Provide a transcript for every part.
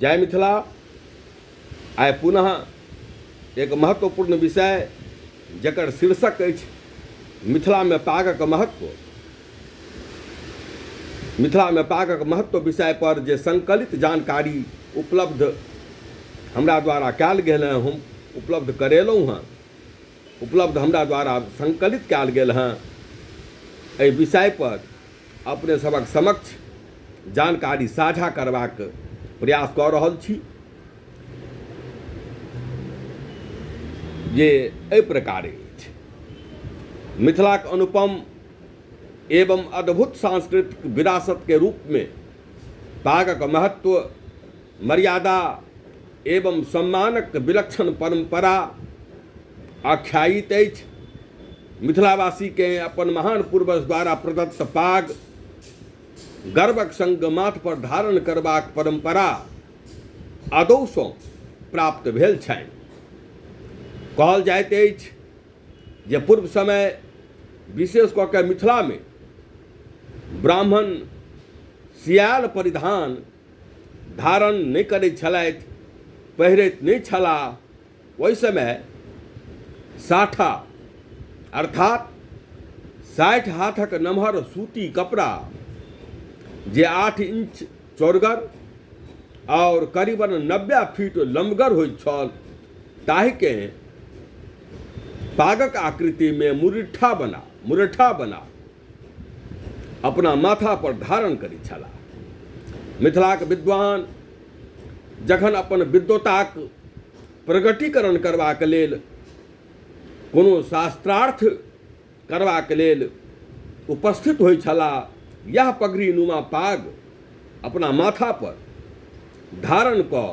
जय मिथिला। आइ पुनः एक महत्वपूर्ण विषय जकर शीर्षक अछि मिथिला में पागक महत्व। मिथिला में पागक महत्व विषय पर जे संकलित जानकारी उपलब्ध हमरा द्वारा कयल गेल हैं, हम उपलब्ध करेलहुँ हैं, उपलब्ध हमरा द्वारा संकलित कयल गेल हैं, एहि विषय पर अपने सबक समक्ष जानकारी साझा करबाक प्रयास कऽ रहल छी। जे एहि प्रकार अछि, मिथिलाक अनुपम एवं अद्भुत सांस्कृतिक विरासत के रूप में पागक महत्व, मर्यादा एवं सम्मानक विलक्षण परंपरा आख्यायित अछि। मिथिलावासी के अपन महान पूर्वज द्वारा प्रदत्त पाग गर्वक संग माथ पर धारण करबाक परंपरा आदौ सँ प्राप्त भेल छनि। कहल जाइत अछि जे पूर्व समय विशेष कऽ के मिथिला में ब्राह्मण सियाल परिधान धारण नहीं करैत छलथि, पहिरैत नहीं छलाह। ओहि समय साठा अर्थात 60 हाथक नमहर सूती कपड़ा जे 8 इंच चौड़गर और करीबन 90 फीट लम्बगर होइत छल, ताहि के पागक आकृति में मुरठा बना अपना माथा पर धारण करैत छलाह। मिथिलाक विद्वान जखन अपन विद्वताक प्रगटीकरण करबाक लेल, कोनो शास्त्रार्थ करबाक लेल उपस्थित होइत छलाह, यह पगड़ी नुमा पाग अपना माथा पर धारण कऽ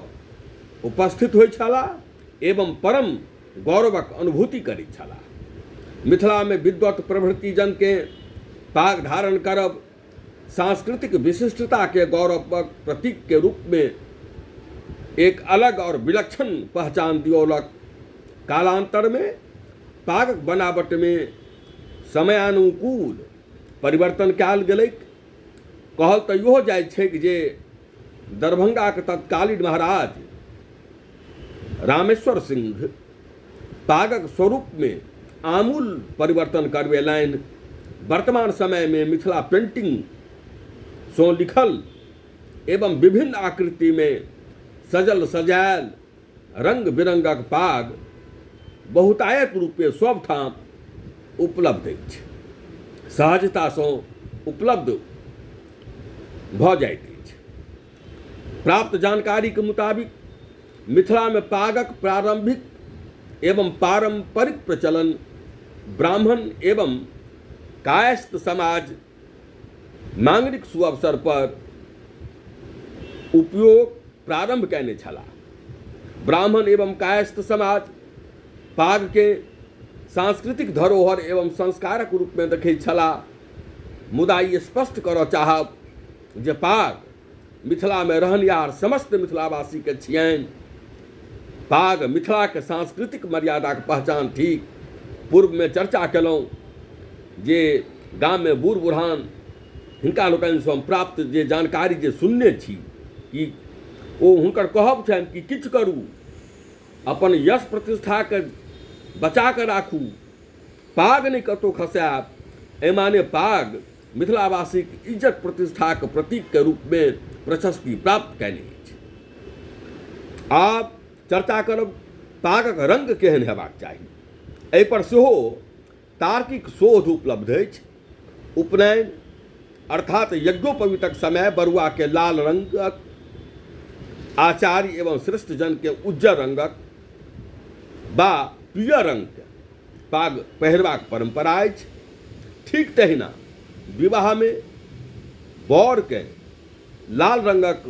उपस्थित होइत छलाह एवं परम गौरवक अनुभूति करैत छलाह। मिथिला में विद्वत प्रभृति जन के पाग धारण करब सांस्कृतिक विशिष्टता के गौरवक प्रतीक के रूप में एक अलग और विलक्षण पहचान दियौलक। कालांतर में पागक बनावट में समयानुकूल परिवर्तन कयल गेलैक। कहल तऽ इहो जाइत छै जे दरभंगाक तत्कालीन महाराज रामेश्वर सिंह पागक स्वरूप में आमूल परिवर्तन करवेलनि। वर्तमान समय में मिथिला पेंटिंग सो लिखल एवं विभिन्न आकृति में सजल सजायल रंग बिरंगक पाग बहुतायत रूपे सब ठाम उपलब्ध अछि, सहजता सँ उपलब्ध भऽ जाइत अछि। प्राप्त जानकारी के मुताबिक मिथिला में पागक प्रारंभिक एवं पारंपरिक प्रचलन ब्राह्मण एवं कायस्थ समाज मांगलिक सुअवसर पर उपयोग प्रारंभ कयने छलाह। ब्राह्मण एवं कायस्थ समाज पाग के सांस्कृतिक धरोहर एवं संस्कारक रूप में देखैत छलाह। मुदा ई स्पष्ट करऽ चाहब जे पाग मिथिला में रहनिहार समस्त मिथिलावासी के छियनि। पाग मिथिला के सांस्कृतिक मर्यादा के पहचान थिक। पूर्व में चर्चा केलहुँ जे गाम में बूढ़ बुढ़ान हिनका लोकनि सँ प्राप्त जे जानकारी जे सुनने छी कि ओ हुनकर कहब छनि कि किछु करू, अपन यश प्रतिष्ठा के बचा के राखू, पाग नहीं कतौ खसायब। एहि माने पाग मिथिलावासी के इज्जत प्रतिष्ठा के प्रतीक के रूप में प्रशस्ति प्राप्त कयने अछि। आब चर्चा करब पागक रंग केहन हेबाक चाही। एहि पर सेहो तार्किक शोध उपलब्ध अछि। उपनयन अर्थात यज्ञोपवीतक समय बरुआ के लाल रंगक, आचार्य एवं श्रेष्ठ जन के उज्जर रंगक बा पियर रंग के पाग पहिरबाक परंपरा अछि। ठीक तहिना विवाह में बर के लाल रंगक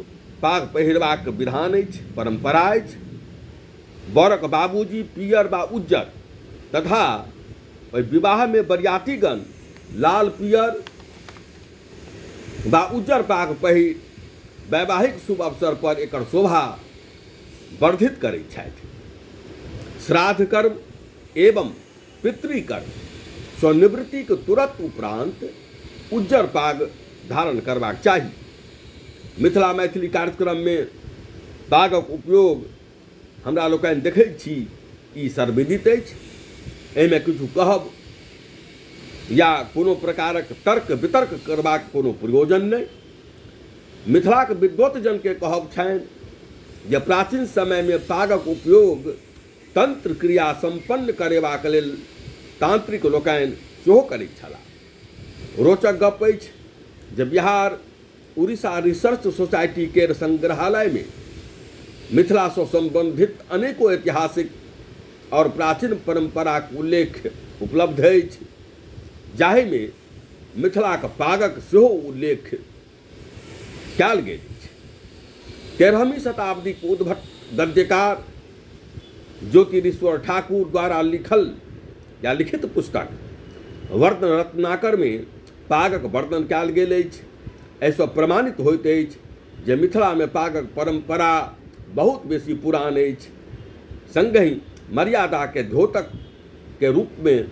पाग पहिरबाक विधान अछि, परंपरा अछि। बरक बाबूजी पियर बा उज्जर तथा विवाह में बरियातीगण लाल पियर बा उज्जर पाग पहिर वैवाहिक शुभ अवसर पर एकर शोभा वर्धित करैत छथि। श्राद्ध कर्म एवं पितृकर्म सँ निवृत्तिक तुरंत उपरांत उज्जर पाग धारण करबाक चाही। मिथिला मैथिली कार्यक्रम में पागक उपयोग हमरा लोकनि देखैत छी, ई सर्वविदित अछि। एहिमे किछु कहब या कोनो प्रकारक तर्क वितर्क करबाक कोनो प्रयोजन नहि। मिथिलाक विद्वतजनके कहब छनि जे प्राचीन समयमे पागक उपयोग तंत्र क्रिया संपन्न करेबाक लेल तांत्रिक लोकनि सेहो करैत छलाह। रोचक गप अछि जे बिहार उड़ीसा रिसर्च सोसाइटी केर संग्रहालयमे मिथिलासँ सम्बन्धित अनेको ऐतिहासिक और प्राचीन परंपराक उल्लेख उपलब्ध अछि, जाहिमे मिथिलाक पागक सेहो उल्लेख कयल गेल अछि। 13वीं शताब्दीक उद्भट गद्यकार ज्योतिरीश्वर ठाकुर द्वारा लिखल या लिखित पुस्तक वर्णन रत्नाकर में पागक वर्णन कयल गेल अछि। एहिसँ प्रमाणित होइत अछि जे मिथिला में पागक परंपरा बहुत बेसी पुरान अछि। संगहि मर्यादा के द्योतक के रूप में,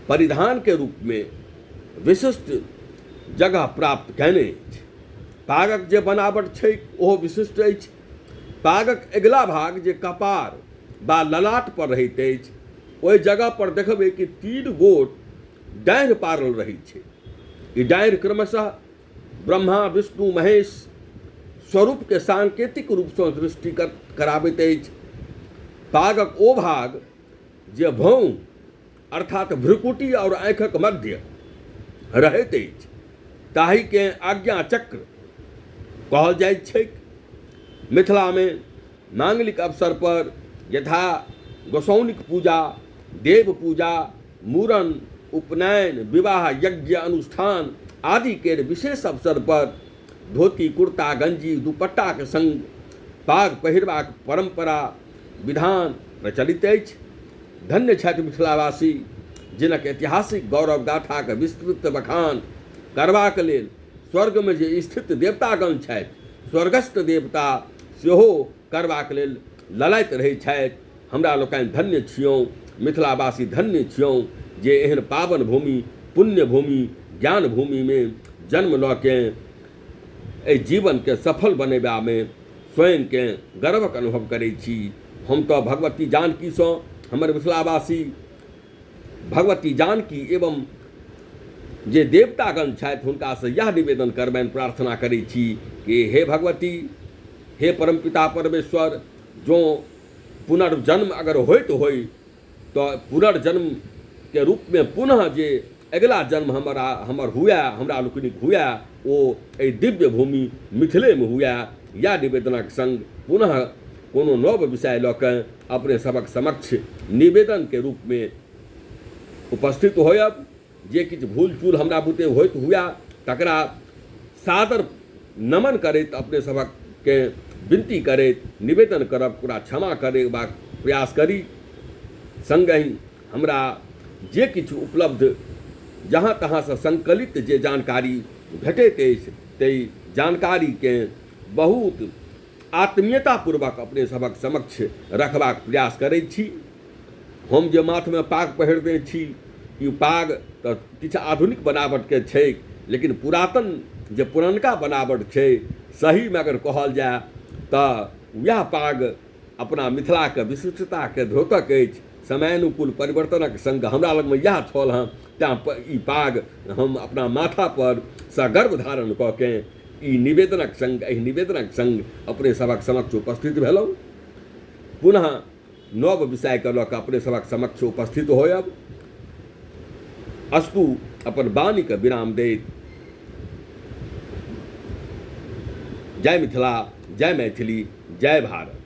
परिधान के रूप में विशिष्ट जगह प्राप्त कयने अछि। पागक जे बनावट छै ओहो विशिष्ट अछि। पागक अगिला भाग जे कपार बा ललाट पर रहैत अछि, ओहि जगह पर देखबै कि 3 गोट डाढ़ि पारल रहैत छै। ई डाढ़ि क्रमशः ब्रह्मा विष्णु महेश स्वरूप के सांकेतिक रूप से दृष्टिगत कराबैत अछि। पागक ओ भाग जे भौं अर्थात भ्रुकुटी और आँखिक मध्य रहैत अछि, ताहि के आज्ञा चक्र कहल जाइत छैक। मिथिला में मांगलिक अवसर पर यथा गोसाउनिक पूजा, देव पूजा, मूड़न, उपनयन, विवाह, यज्ञ अनुष्ठान आदि के विशेष अवसर पर धोती, कुर्ता, गंजी, दुपट्टा के संग पाग पहिरबाक परंपरा विधान प्रचलित अछि। धन्य छथि मिथिलावासी जिनक ऐतिहासिक गौरव गाथा के विस्तृत बखान करबाक लेल स्वर्ग में जे स्थित देवतागण छथि, स्वर्गस्थ देवता सेहो करबाक लेल ललाइत रहै छथि। हमरा लोकनि धन्य छियौं, मिथिलावासी धन्य छियौं जे एहन पावन भूमि, पुण्य भूमि, ज्ञान भूमि में जन्म लऽ के एहि जीवन के सफल बनेबा में स्वयं के गर्वक अनुभव करै छी। हम तो भगवती जानकी सँ हमर मिथिलावासी भगवती जानकी एवं जे देवतागण छथि हुनका से यह निवेदन करबनि, प्रार्थना करै छी कि हे भगवती, हे परमपिता परमेश्वर, जो पुनर्जन्म अगर होइत होइ तो पुनर्जन्म के रूप में पुनः जे अगला जन्म हमर हुआ, हमरा लोकनिक हुआ, ओ एहि दिव्य भूमि मिथिले में हुआ। या निवेदनक संग पुनः कोनो नव विषय लऽ कऽ अपने सबक समक्ष निवेदन के रूप में उपस्थित होयब। जे किछु भूल चूल हमरा बुते होइत हुआ तकरा सादर नमन करैत अपने सबक के विनती करैत निवेदन करब, पूरा क्षमा करेबाक प्रयास करी। संगहि हमरा जे किछु उपलब्ध जहाँ तहाँ से संकलित जे जानकारी भेटैत अछि ताहि जानकारी के बहुत आत्मीयतापूर्वक अपने सबक समक्ष रखबाक प्रयास करैत छी। हम जे माथ में पाग पहिरने छी, ई पाग तऽ किछु आधुनिक बनावट के छै, लेकिन पुरातन जे पुरनका बनावट छै, सही में अगर कहल जाय तऽ वएह पाग अपना मिथिला के विशिष्टता के द्योतक अछि। समयानुकूल परिवर्तनक संग हमरा लग में यह छल हँ, तैं ई पाग हम अपना माथा पर सगर्व धारण कऽ के ई निवेदनक संग, एहि निवेदनक संग अपने सबक समक्ष उपस्थित भेलहुँ। पुनः नव विषय के लऽ कऽ अपने सबक समक्ष उपस्थित होयब। अस्तु अपन वाणी के विराम दैत जय मिथिला, जय मैथिली, जय भारत।